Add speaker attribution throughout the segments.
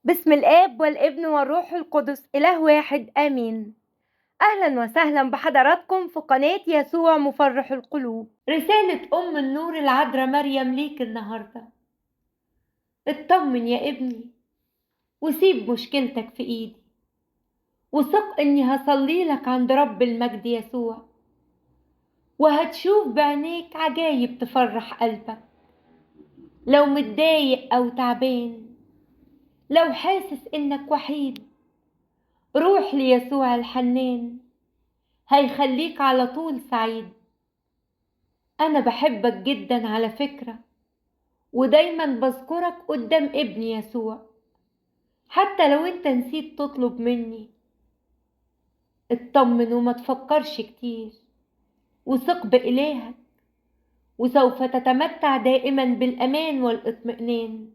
Speaker 1: بسم الآب والابن والروح القدس إله واحد آمين. أهلا وسهلا بحضراتكم في قناة يسوع مفرح القلوب. رسالة أم النور العذراء مريم ليك النهاردة. اطمن يا ابني وسيب مشكلتك في إيدي، وثق إني هصلي لك عند رب المجد يسوع، وهتشوف بعينيك عجايب تفرح قلبك. لو متضايق أو تعبان، لو حاسس إنك وحيد، روح ليسوع الحنان، هيخليك على طول سعيد. أنا بحبك جدا على فكرة، ودايما بذكرك قدام ابني يسوع، حتى لو انت نسيت تطلب مني. اطمن وما تفكرش كتير، وثق بإلهك، وسوف تتمتع دائما بالأمان والاطمئنان.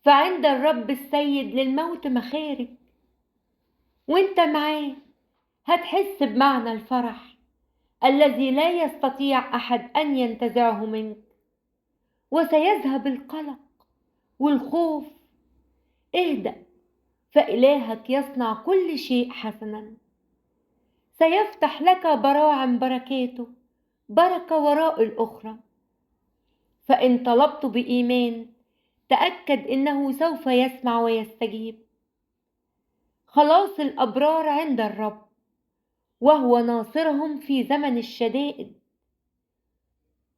Speaker 1: فعند الرب السيد للموت مخارج، وانت معاه هتحس بمعنى الفرح الذي لا يستطيع أحد أن ينتزعه منك، وسيذهب القلق والخوف. اهدأ، فإلهك يصنع كل شيء حسنا، سيفتح لك براعم بركاته، بركة وراء الأخرى. فإن طلبت بإيمان تأكد إنه سوف يسمع ويستجيب. خلاص الأبرار عند الرب، وهو ناصرهم في زمن الشدائد.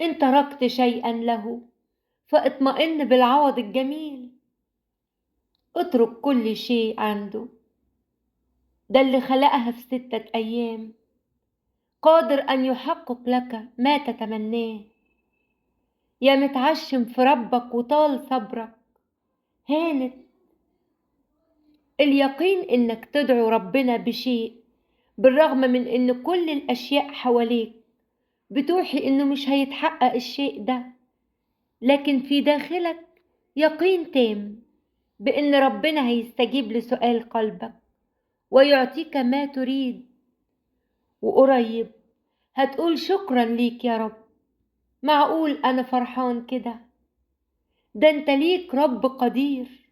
Speaker 1: إن تركت شيئا له فاطمئن بالعوض الجميل. اترك كل شيء عنده، ده اللي خلقها في 6 أيام، قادر أن يحقق لك ما تتمناه. يا متعشم في ربك وطال صبرك، هانت اليقين إنك تدعو ربنا بشيء، بالرغم من إن كل الأشياء حواليك بتوحي إنه مش هيتحقق الشيء ده، لكن في داخلك يقين تام بإن ربنا هيستجيب لسؤال قلبك ويعطيك ما تريد. وقريب هتقول شكرا ليك يا رب، معقول أنا فرحان كده؟ ده انت ليك رب قدير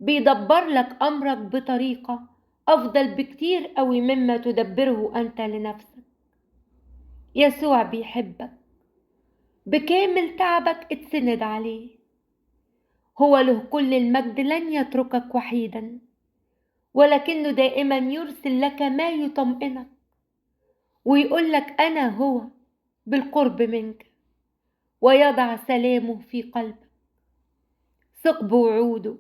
Speaker 1: بيدبر لك أمرك بطريقة أفضل بكتير قوي مما تدبره أنت لنفسك. يسوع بيحبك، بكامل تعبك اتسند عليه. هو له كل المجد، لن يتركك وحيدا، ولكنه دائما يرسل لك ما يطمئنك، ويقول لك أنا هو بالقرب منك، ويضع سلامه في قلبك. ثق بوعوده،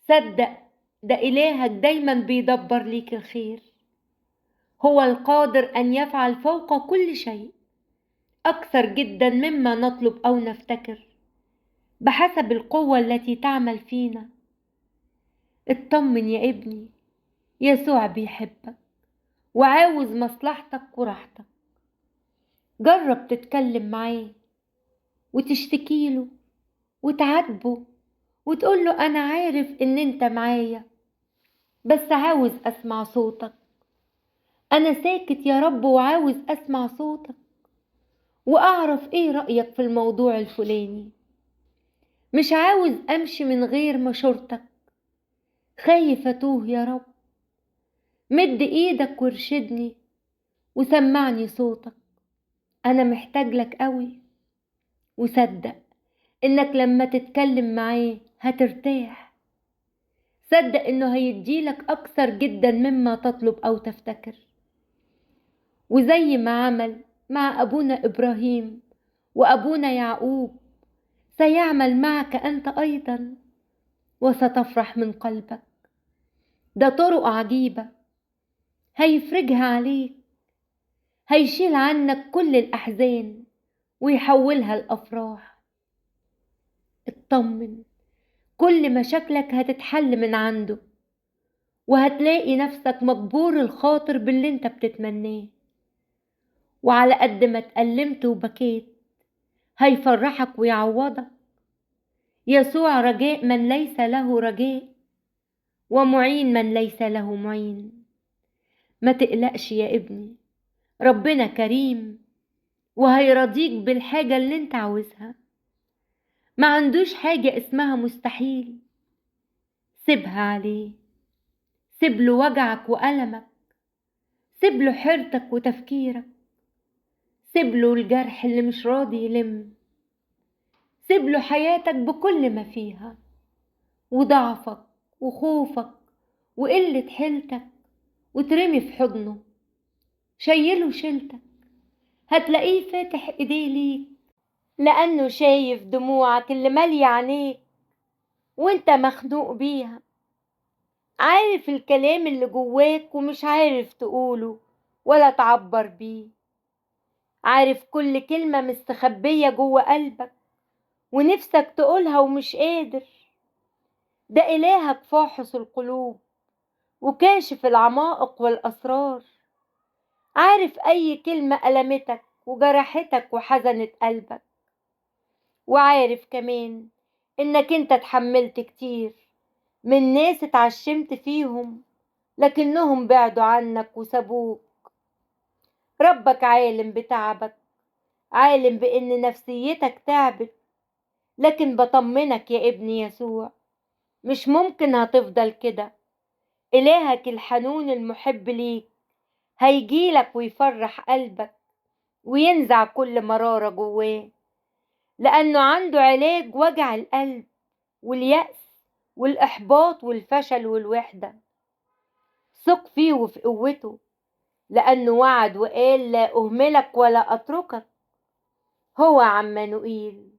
Speaker 1: صدق ده إلهك دايما بيدبر ليك الخير. هو القادر أن يفعل فوق كل شيء، أكثر جدا مما نطلب أو نفتكر، بحسب القوة التي تعمل فينا. اطمن يا ابني، يسوع بيحبك وعاوز مصلحتك وراحتك. جرب تتكلم معاه وتشتكيله وتعاتبه، وتقوله أنا عارف إن أنت معايا، بس عاوز أسمع صوتك. أنا ساكت يا رب وعاوز أسمع صوتك، وأعرف إيه رأيك في الموضوع الفلاني. مش عاوز أمشي من غير مشورتك، خايف أتوه يا رب. مد إيدك وارشدني وسمعني صوتك، أنا محتاج لك قوي. وصدق إنك لما تتكلم معاه هترتاح. صدق إنه هيديلك أكثر جدا مما تطلب أو تفتكر. وزي ما عمل مع أبونا إبراهيم وأبونا يعقوب، سيعمل معك أنت أيضا، وستفرح من قلبك. ده طرق عجيبة هيفرجها عليك، هيشيل عنك كل الأحزان ويحولها لأفراح. اطمن، كل مشاكلك هتتحل من عنده، وهتلاقي نفسك مجبور الخاطر باللي انت بتتمناه. وعلى قد ما اتألمت وبكيت هيفرحك ويعوضك. يسوع رجاء من ليس له رجاء، ومعين من ليس له معين. ما تقلقش يا ابني، ربنا كريم وهيرضيك بالحاجة اللي انت عاوزها. ما عندوش حاجة اسمها مستحيل. سيبها عليه، سيبله وجعك وألمك، سيبله حيرتك وتفكيرك، سيبله الجرح اللي مش راضي يلم، سيبله حياتك بكل ما فيها، وضعفك وخوفك وقلة حيلتك، وترمي في حضنه. شيله شيلتك، هتلاقيه فاتح ايديه ليك، لأنه شايف دموعك اللي مالية عينيك وانت مخنوق بيها. عارف الكلام اللي جواك ومش عارف تقوله ولا تعبر بيه، عارف كل كلمة مستخبية جوا قلبك ونفسك تقولها ومش قادر. ده إلهك فاحص القلوب وكاشف العمائق والأسرار، عارف أي كلمة ألمتك وجرحتك وحزنت قلبك، وعارف كمان إنك انت اتحملت كتير من ناس اتعشمت فيهم لكنهم بعدوا عنك وسابوك. ربك عالم بتعبك، عالم بإن نفسيتك تعبت، لكن بطمنك يا ابني يسوع، مش ممكن هتفضل كده. إلهك الحنون المحب ليك هيجيلك ويفرح قلبك وينزع كل مرارة جواه، لأنه عنده علاج وجع القلب واليأس والإحباط والفشل والوحدة. ثق فيه وفي قوته، لأنه وعد وقال لا أهملك ولا أتركك. هو عمانوئيل،